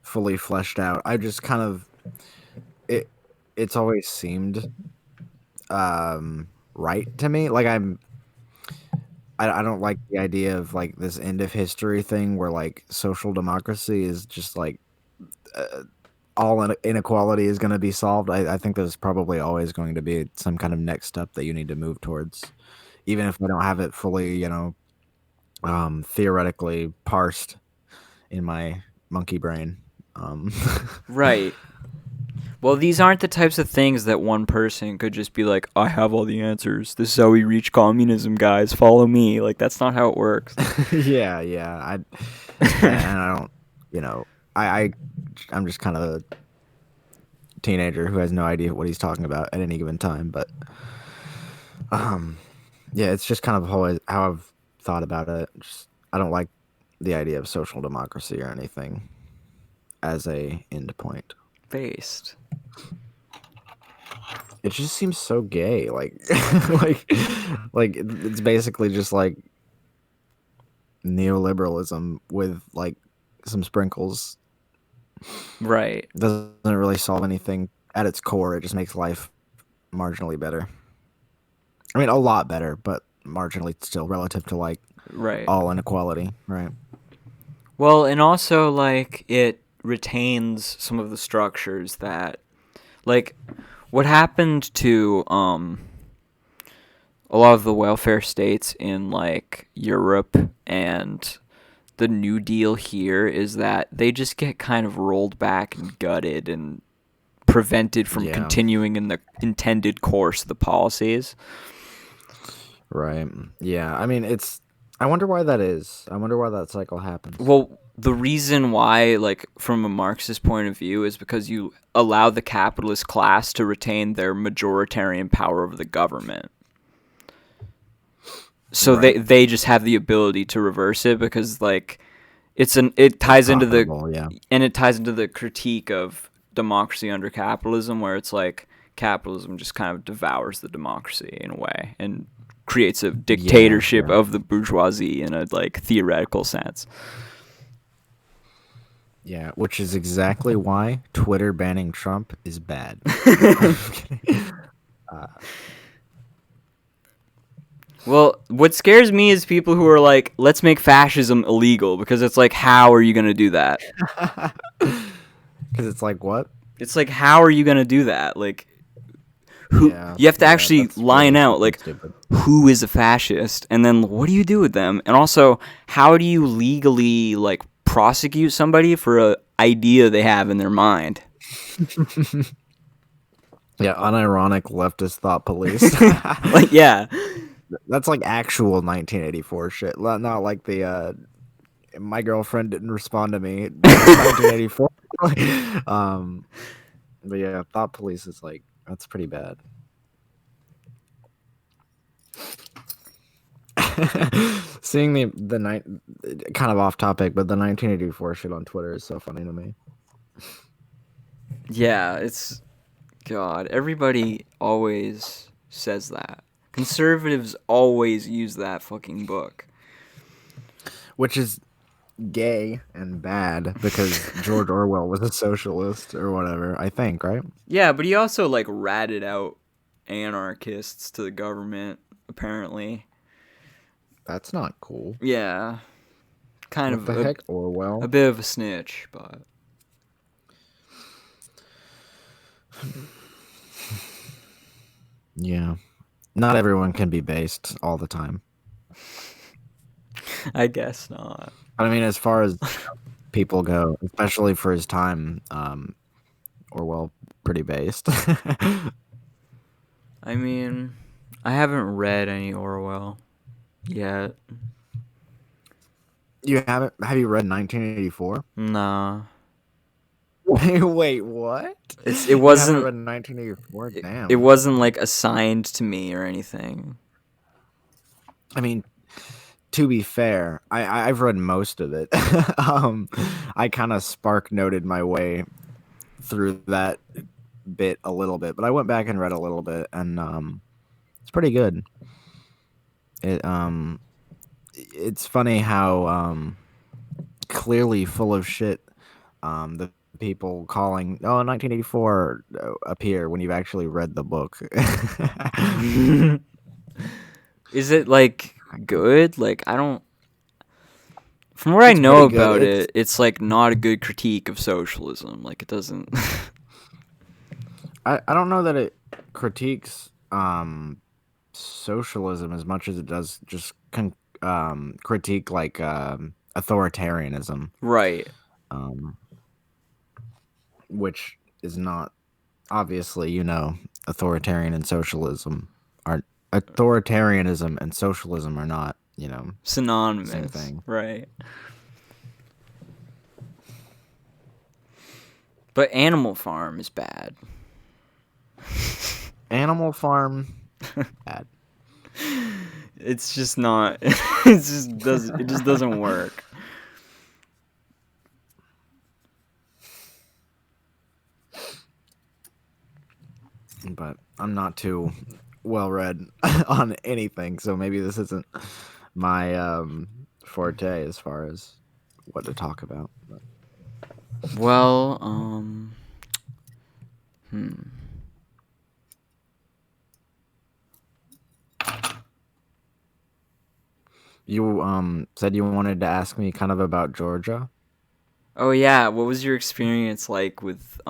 fully fleshed out. I just kind of it it's always seemed right to me. Like I don't like the idea of like this end of history thing where like social democracy is just like uh, all inequality is going to be solved. I think there's probably always going to be some kind of next step that you need to move towards, even if I don't have it fully, theoretically parsed in my monkey brain. Um, Right. Well, these aren't the types of things that one person could just be like, I have all the answers. This is how we reach communism, guys. Follow me. Like, that's not how it works. yeah, yeah. And I don't, you know, I'm just kind of a teenager who has no idea what he's talking about at any given time. But um, yeah, it's just kind of how I've thought about it. Just, I don't like the idea of social democracy or anything as a end point. Based. It just seems so gay, like like it's basically just like neoliberalism with like some sprinkles. Right. Doesn't really solve anything at its core. It just makes life marginally better. I mean, a lot better, but marginally still relative to like Right. all inequality, right? Well, and also, like, it retains some of the structures that, like, what happened to, a lot of the welfare states in, like, Europe and the New Deal here is that they just get kind of rolled back and gutted and prevented from Yeah, continuing in the intended course of the policies. right. Yeah, I mean, I wonder why that is. I wonder why that cycle happens. Well, the reason why, like, from a Marxist point of view, is because you allow the capitalist class to retain their majoritarian power over the government. So Right. they just have the ability to reverse it because, like, it It's ties into the profitable, yeah. and it ties into the critique of democracy under capitalism, where it's like capitalism just kind of devours the democracy in a way and creates a Yeah, dictatorship yeah. of the bourgeoisie in a like theoretical sense. Yeah, which is exactly why Twitter banning Trump is bad. I'm kidding. Uh, Well, what scares me is people who are like, let's make fascism illegal, because it's like, how are you going to do that? Because it's like, what? It's like, how are you going to do that? Like, who Yeah, you have to yeah, actually that's line really out fucking like stupid. who is a fascist, and then what do you do with them, and also how do you legally like prosecute somebody for a idea they have in their mind? Yeah, unironic leftist thought police. Like, yeah. That's like actual 1984 shit. Not like the my girlfriend didn't respond to me 1984. But yeah, thought police is like, that's pretty bad. Seeing the night, kind of off topic, but the 1984 shit on Twitter is so funny to me. Yeah, it's God. Everybody always says that. Conservatives always use that fucking book. Which is gay and bad because George Orwell was a socialist or whatever, I think, right? Yeah, but he also like ratted out anarchists to the government, apparently. That's not cool. Yeah. Kind What of the heck, Orwell? a bit of a snitch, but Yeah. Not everyone can be based all the time. I guess not. I mean, as far as people go, especially for his time, Orwell pretty based. I mean, I haven't read any Orwell yet. You haven't? Have you read 1984? Nah. Wait, what? It You haven't wasn't read 1984? Damn. it wasn't like assigned to me or anything. I mean, to be fair, I've read most of it. I kind of spark noted my way through that bit a little bit, but I went back and read a little bit, and it's pretty good. It's funny how clearly full of shit the people calling 1984 appear when you've actually read the book. Is it like good? Like I don't. From what I It's know pretty good. about it, it's like not a good critique of socialism. Like it doesn't. I don't know that it critiques socialism as much as it does just critique like authoritarianism, Right. which is not obviously, authoritarian and socialism are authoritarianism and socialism are not, Synonymous. same thing. Right. But Animal Farm is bad. Animal Farm, bad. It's just not. It just doesn't work. But I'm not too well read on anything, so maybe this isn't my forte as far as what to talk about. But. Well, You said you wanted to ask me kind of about Georgia. Oh yeah, what was your experience like with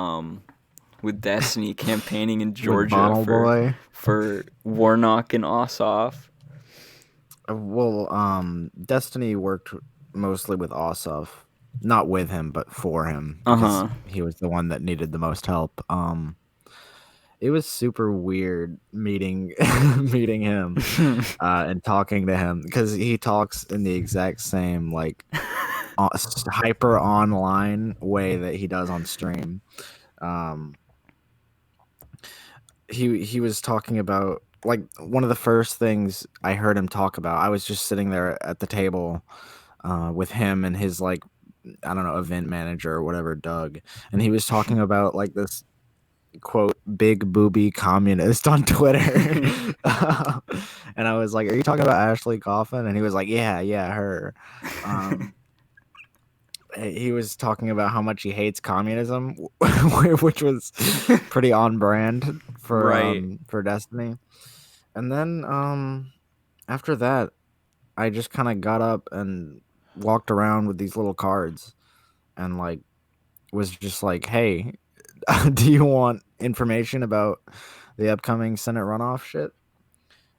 Destiny campaigning in Georgia Bottle Boy. for Warnock and Ossoff? Well, Destiny worked mostly with Ossoff, not with him, but for him because he was the one that needed the most help. It was super weird meeting him and talking to him because he talks in the exact same like hyper online way that he does on stream. He was talking about like one of the first things I heard him talk about. I was just sitting there at the table with him and his like I don't know event manager or whatever, Doug, and he was talking about like this quote big booby communist on Twitter. And I was like, "Are you talking about Ashley Coffin?" And he was like, "Yeah, her." He was talking about how much he hates communism, which was pretty on brand for Destiny. And then after that, I just kind of got up and walked around with these little cards and like was just like, "Hey, do you want information about the upcoming Senate runoff shit?"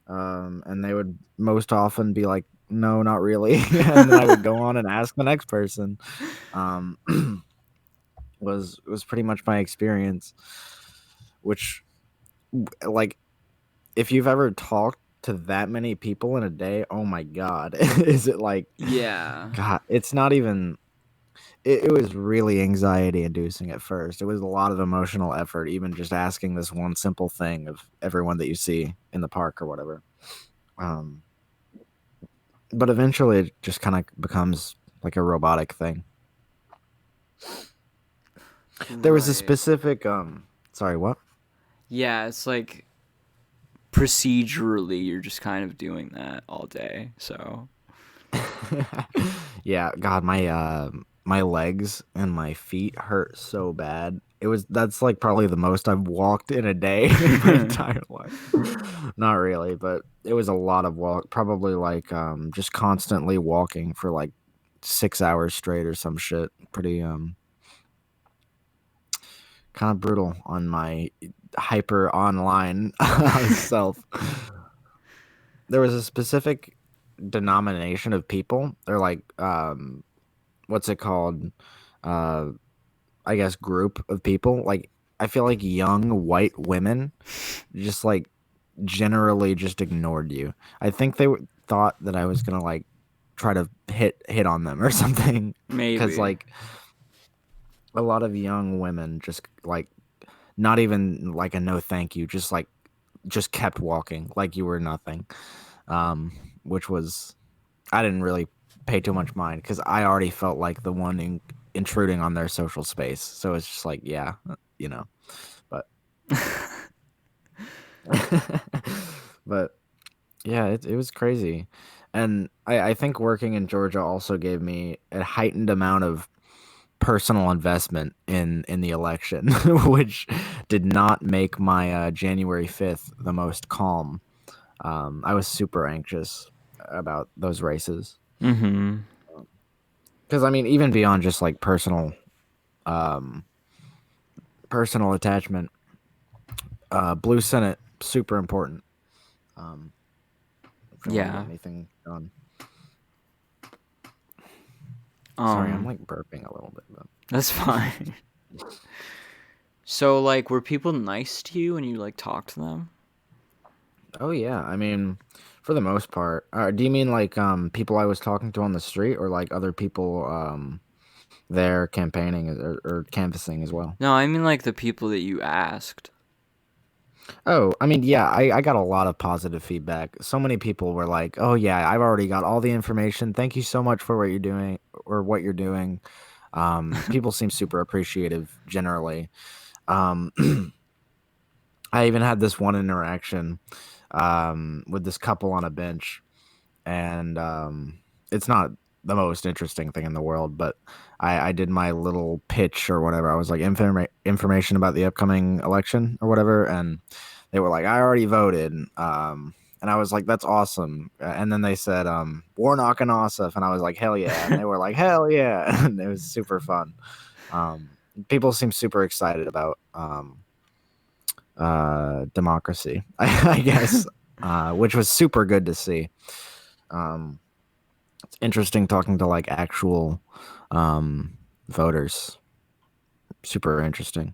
And they would most often be like, "No, not really." And then I would go on and ask the next person. was pretty much my experience. Which, like, if you've ever talked to that many people in a day, oh my god, is it like, Yeah. God? It's not even. It was really anxiety inducing at first. It was a lot of emotional effort, even just asking this one simple thing of everyone that you see in the park or whatever. Um, but eventually, it just kind of becomes like a robotic thing. There was a Right. specific. Sorry, what? Yeah, it's like procedurally you're just kind of doing that all day. So, Yeah, God, my legs and my feet hurt so bad. That's like probably the most I've walked in a day in my entire life. Not really, but it was a lot of walk. Probably like just constantly walking for like 6 hours straight or some shit. Pretty kind of brutal on my hyper online self. There was a specific denomination of people. They're like what's it called? Uh, I guess group of people. Like I feel like young white women just like generally just ignored you. I think they thought that I was gonna like try to hit on them or something because maybe. like a lot of young women just like not even like a no thank you, just like just kept walking like you were nothing. Um, which was I didn't really pay too much mind because I already felt like the one intruding on their social space. So it's just like, yeah, you know, but but yeah, it was crazy. And I think working in Georgia also gave me a heightened amount of personal investment in the election, which did not make my January 5th the most calm. I was super anxious about those races. Mhm. Because I mean, even beyond just like um, personal attachment, Blue Senate super important. Um, if you want to get Yeah. anything done. Sorry, I'm Um like burping a little bit, but that's fine. So like were people nice to you when you like talked to them? oh yeah, I mean, for the most part. Do you mean like people I was talking to on the street, or like other people there campaigning or canvassing as well? No, I mean like the people that you asked. Oh, I mean, yeah, I got a lot of positive feedback. So many people were like, "Oh yeah, I've already got all the information. Thank you so much for what you're doing or what you're doing." People seem super appreciative generally. Um, I even had this one interaction with this couple on a bench, and it's not the most interesting thing in the world, but I did my little pitch or whatever. I was like information about the upcoming election or whatever, and they were like, "I already voted," and I was like, "That's awesome." And then they said, "Warnock and Ossoff," and I was like, "Hell yeah!" And they were like, "Hell yeah!" And it was super fun. Um, People seem super excited about democracy, I guess, which was super good to see. Um, it's interesting talking to like actual voters. Super interesting.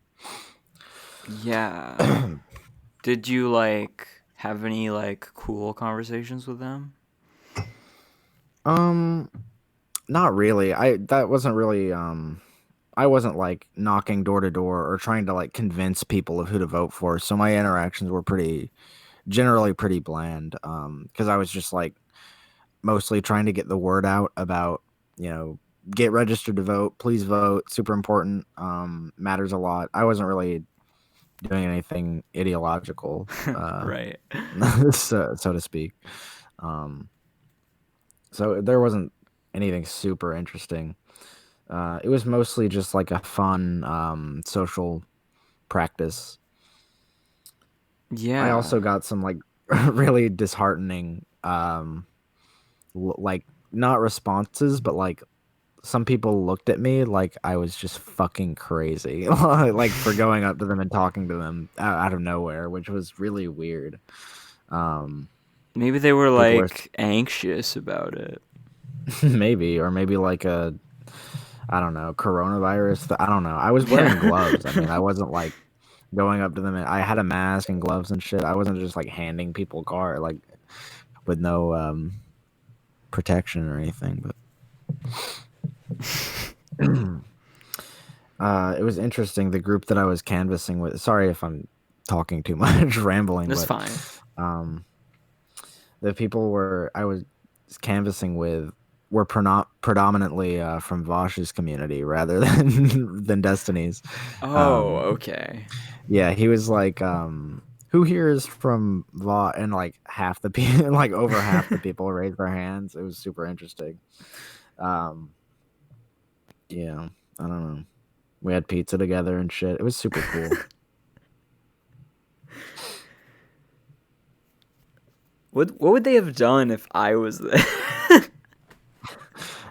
Yeah. Did you like have any like cool conversations with them? um, Not really. I that wasn't really I wasn't like knocking door to door or trying to like convince people of who to vote for. So my interactions were pretty generally pretty bland. Because I was just like mostly trying to get the word out about, you know, get registered to vote, please vote, super important, matters a lot. I wasn't really doing anything ideological, Right. so to speak. Um, so there wasn't anything super interesting. It was mostly just like a fun social practice. I Yeah. also got some like really disheartening, like not responses, but like some people looked at me like I was just fucking crazy, like for going up to them and talking to them out of nowhere, which was really weird. Um, Maybe they were People are like anxious about it. maybe, or maybe like I don't know, coronavirus. I don't know. I was wearing gloves. I mean, I wasn't like going up to them. And I had a mask and gloves and shit. I wasn't just like handing people car like with no protection or anything. But it was interesting. The group that I was canvassing with. Sorry if I'm talking too much, rambling, That's but fine. um, the people I was canvassing with were predominantly from Vosh's community rather than Destiny's. Oh, Um, okay. yeah, he was like, "Who here is from Vosh?" And like half the people, like over half the people, raised their hands. It was super interesting. Um, yeah, I don't know. We had pizza together and shit. It was super cool. What would they have done if I was there?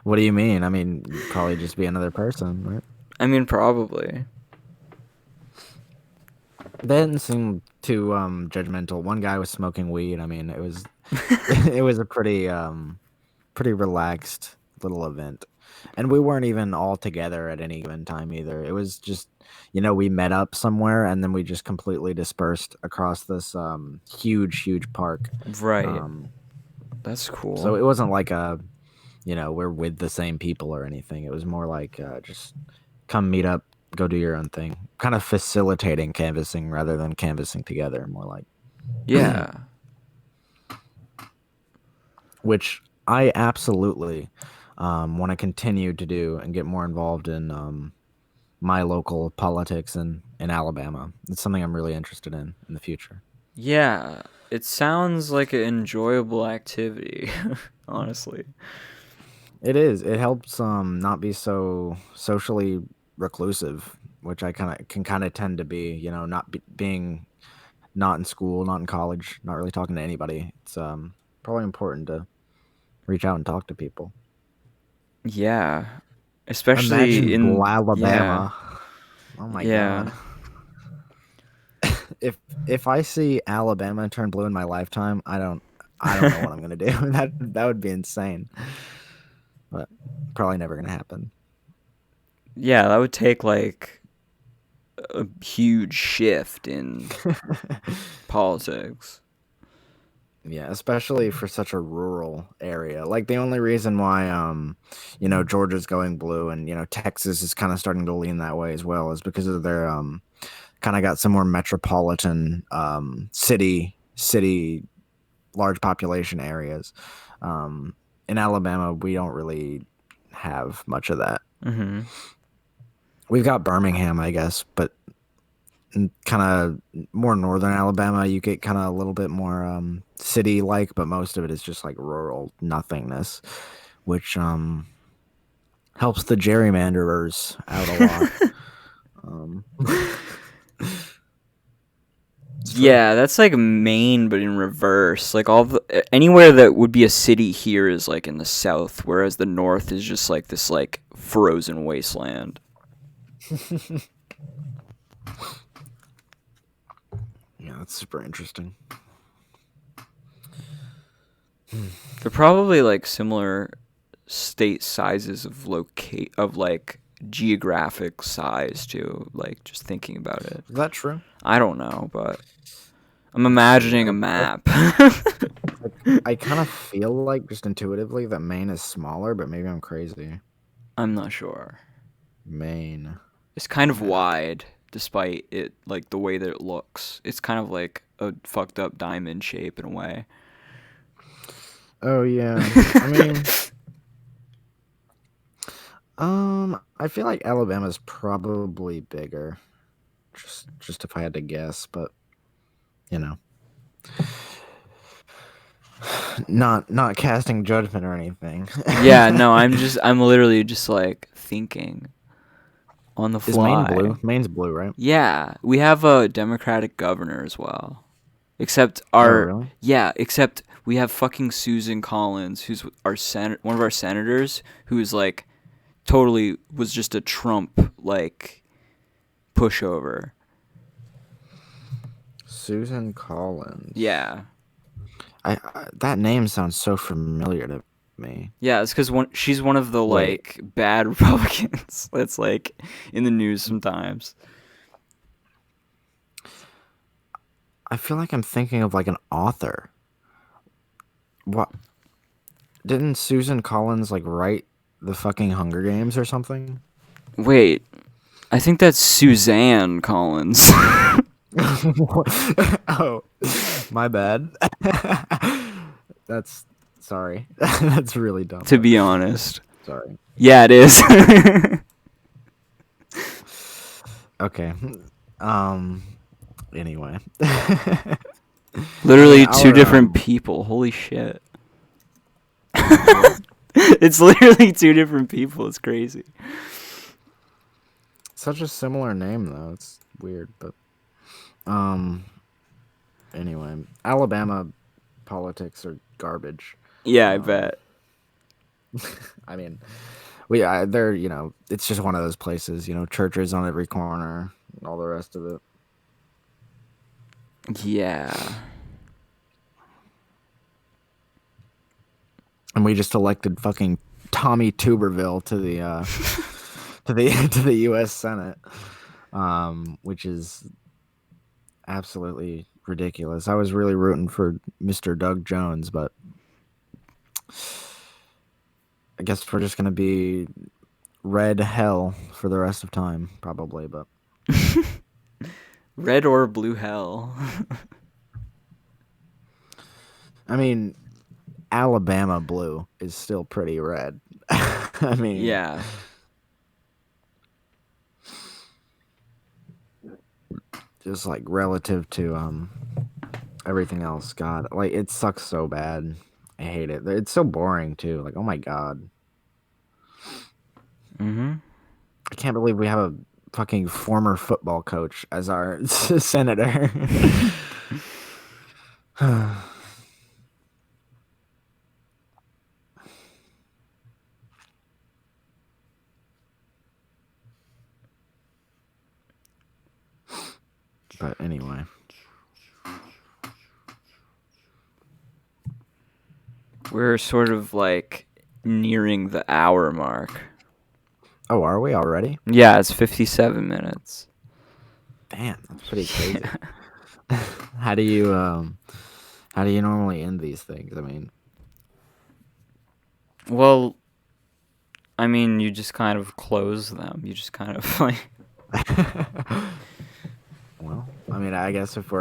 What do you mean? I mean, you'd probably just be another person, right? I mean, probably. They didn't seem too judgmental. One guy was smoking weed. I mean, it was it was a pretty relaxed little event. And we weren't even all together at any given time either. It was just, we met up somewhere and then we just completely dispersed across this huge park. Right. Um That's so cool. it wasn't like we're with the same people or anything. It was more like just come meet up, go do your own thing. Kind of facilitating canvassing rather than canvassing together, more like. Yeah. Which I absolutely want to continue to do and get more involved in my local politics in Alabama. It's something I'm really interested in the future. Yeah. It sounds like an enjoyable activity, honestly. It is. It helps not be so socially reclusive, which I kind of tend to be. Not being not in school, not in college, not really talking to anybody. It's probably important to reach out and talk to people. Yeah. Especially Imagine in yeah. Alabama. Oh my Yeah. god. if if I see Alabama turn blue in my lifetime, I don't know what I'm gonna do. That would be insane. But probably never gonna happen. Yeah, that would take like a huge shift in politics. Yeah, especially for such a rural area. Like the only reason why Georgia's going blue and Texas is kind of starting to lean that way as well is because of their kind of got some more metropolitan city large population areas. In Alabama, we don't really have much of that. Mhm. We've got Birmingham, I guess, but kind of more northern Alabama, you get kind of a little bit more city like, but most of it is just like rural nothingness, which helps the gerrymanderers out a lot. Um, it's true. Yeah, that's like Maine, but in reverse. Like anywhere that would be a city here is like in the south, whereas the north is just like this like frozen wasteland. Yeah, that's super interesting. They're probably like similar state sizes of locate of like geographic size too. Like just thinking about it, Is that true? I don't know, but I'm Let's see. imagining a map. I kind of feel like just intuitively that Maine is smaller, but maybe I'm crazy. I'm not sure. Maine It's kind of map. wide, despite it like the way that it looks. It's kind of like a fucked up diamond shape in a way. Oh yeah. I mean, I feel like Alabama's probably bigger. Just if I had to guess, but you know, not casting judgment or anything. Yeah, no, I'm literally just like thinking on the Is Maine fly. blue? Maine's blue, right? Yeah, we have a Democratic governor as well. Except Oh, our really? yeah, except we have fucking Susan Collins, who's one of our senators, who is like totally was just a Trump like pushover. Susan Collins. Yeah. I that name sounds so familiar to. me. Yeah, it's because she's one of the Wait, like bad Republicans that's like in the news sometimes. I feel like I'm thinking of like an author. What? Didn't Susan Collins like write the fucking Hunger Games or something? Wait, I think that's Suzanne Collins. Oh, my bad. That's sorry. That's really dumb. To But be honest, sorry. yeah, it is. Okay. Um. Anyway. I mean, Literally two our different people. Holy shit. what? It's literally two different people. It's crazy. Such a similar name though. It's weird, but um. Anyway, Alabama politics are garbage. Yeah, I Um. bet. I mean, they're it's just one of those places. Churches on every corner, and all the rest of it. Yeah. And we just elected fucking Tommy Tuberville to the to the U.S. Senate, which is absolutely ridiculous. I was really rooting for Mr. Doug Jones, but I guess we're just gonna be red hell for the rest of time, probably. But Red or blue hell. I mean, Alabama blue is still pretty red. I mean, Yeah. just like relative to everything else. God, like it sucks so bad. I hate it. It's so boring too. Like, oh my god, Mm-hmm. I can't believe we have a fucking former football coach as our senator. But anyway, We're sort of like nearing the hour mark. oh, are we already? Yeah, it's 57 minutes. Damn, that's pretty crazy. How do you normally end these things? I mean, Well, I mean, you just kind of close them. You just kind of like. well, I mean, I guess if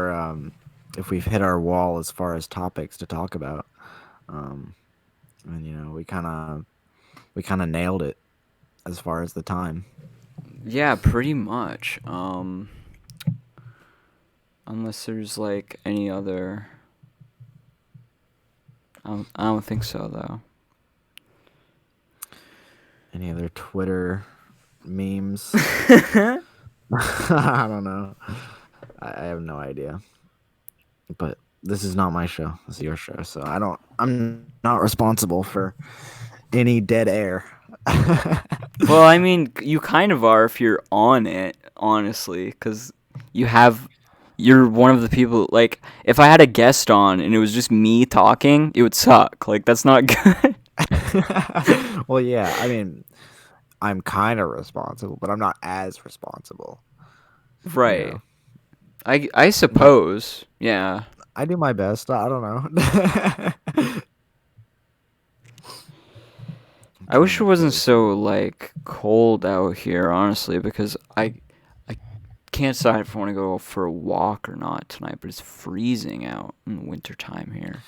we've hit our wall as far as topics to talk about, and we kind of nailed it as far as the time. Yeah, pretty much. Unless there's like any other. I don't think so though. Any other Twitter memes? I don't know. I have no idea. But this is not my show. This is your show, so I'm not responsible for any dead air. Well, I mean, you kind of are if you're on it, honestly, because you're one of the people. Like, if I had a guest on and it was just me talking, it would suck. Like, that's not good. Well, yeah. I mean, I'm kind of responsible, but I'm not as responsible. You Right. know. I But suppose. Yeah. I do my best. I don't know. I'm I trying wish it to wasn't close so here. like cold out here, honestly, because I can't decide if I want to go for a walk or not tonight, but it's freezing out in the wintertime here.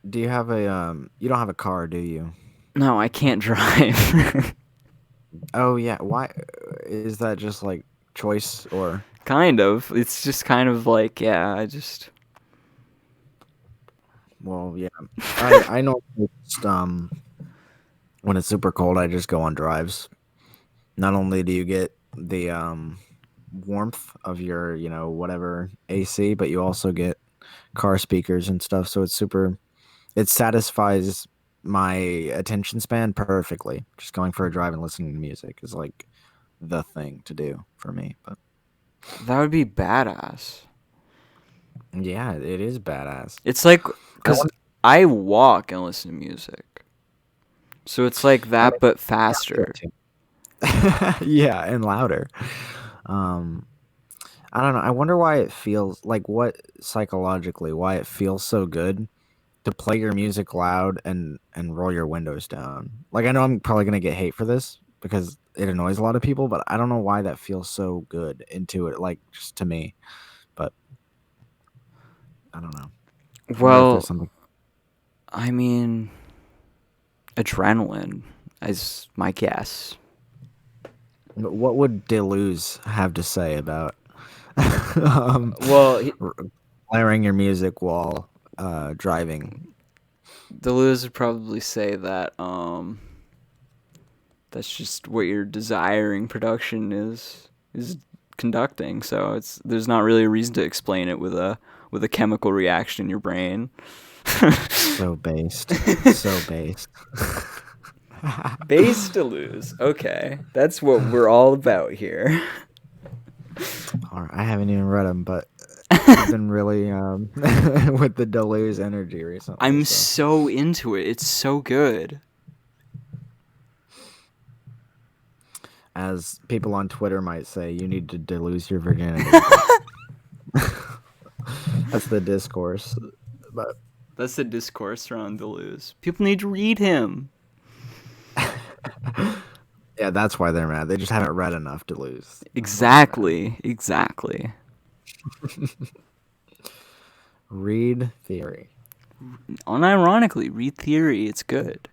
Do you have a You don't have a car, do you? No, I can't drive. Oh yeah. Why is that just like choice or Kind of. It's just kind of like, yeah, I just. well, yeah. I know just when it's super cold, I just go on drives. Not only do you get the warmth of your, whatever AC, but you also get car speakers and stuff, so it satisfies my attention span perfectly. Just going for a drive and listening to music is like the thing to do for me. But That would be badass. yeah, it is badass. It's like, I because want. I walk and listen to music. So it's like I that, mean, but yeah, I do faster. it too. Yeah, and louder. Um, I don't know. I wonder why it feels like what psychologically why it feels so good to play your music loud and roll your windows down. Like I know I'm probably gonna get hate for this because it annoys a lot of people, but I don't know why that feels so good into it. Like just to me, but I don't know. I wonder if there's Well, something. I mean, adrenaline is my guess. What would Deleuze have to say about um, Well, r- blaring your music while driving? Deleuze would probably say that that's just what your desiring production is conducting. So there's not really a reason to explain it with a chemical reaction in your brain. So based, so based. Base Deleuze. Okay, that's what we're all about here. All right, I haven't even read them, but I've been really with the Deleuze energy recently. I'm So so into it. It's so good. as people on Twitter might say, you need to deluse your virginity. That's the discourse. But That's the discourse around Deleuze. People need to read him. yeah, that's why they're mad. They just haven't read enough Deleuze. That's why they're mad. Exactly. Read theory. Unironically, read theory. It's good.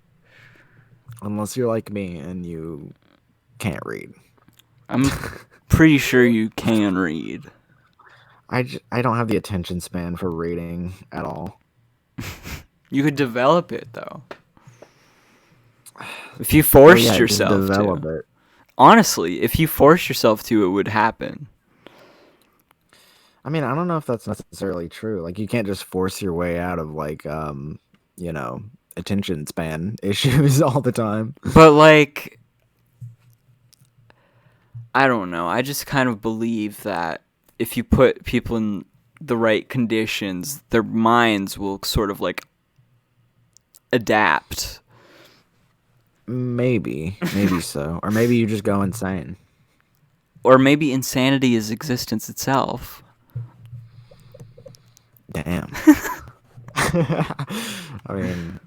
Unless you're like me and you can't read. I'm pretty sure you can read. I don't have the attention span for reading at all. You could develop it though. If you Oh forced yeah, just yourself develop to. it. Honestly, if you forced yourself to, it would happen. I mean, I don't know if that's necessarily true. Like, you can't just force your way out of like, you know, attention span issues all the time. But like, I don't know. I just kind of believe that if you put people in the right conditions, their minds will sort of like adapt. Maybe so, or maybe you just go insane. Or maybe insanity is existence itself. Damn. I mean,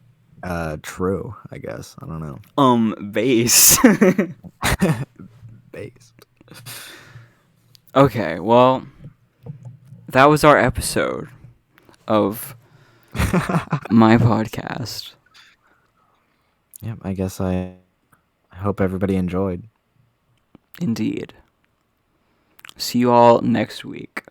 true. I guess I don't know. Base. Based. Okay, well, that was our episode of my podcast. Yep. I guess I hope everybody enjoyed. Indeed. See you all next week.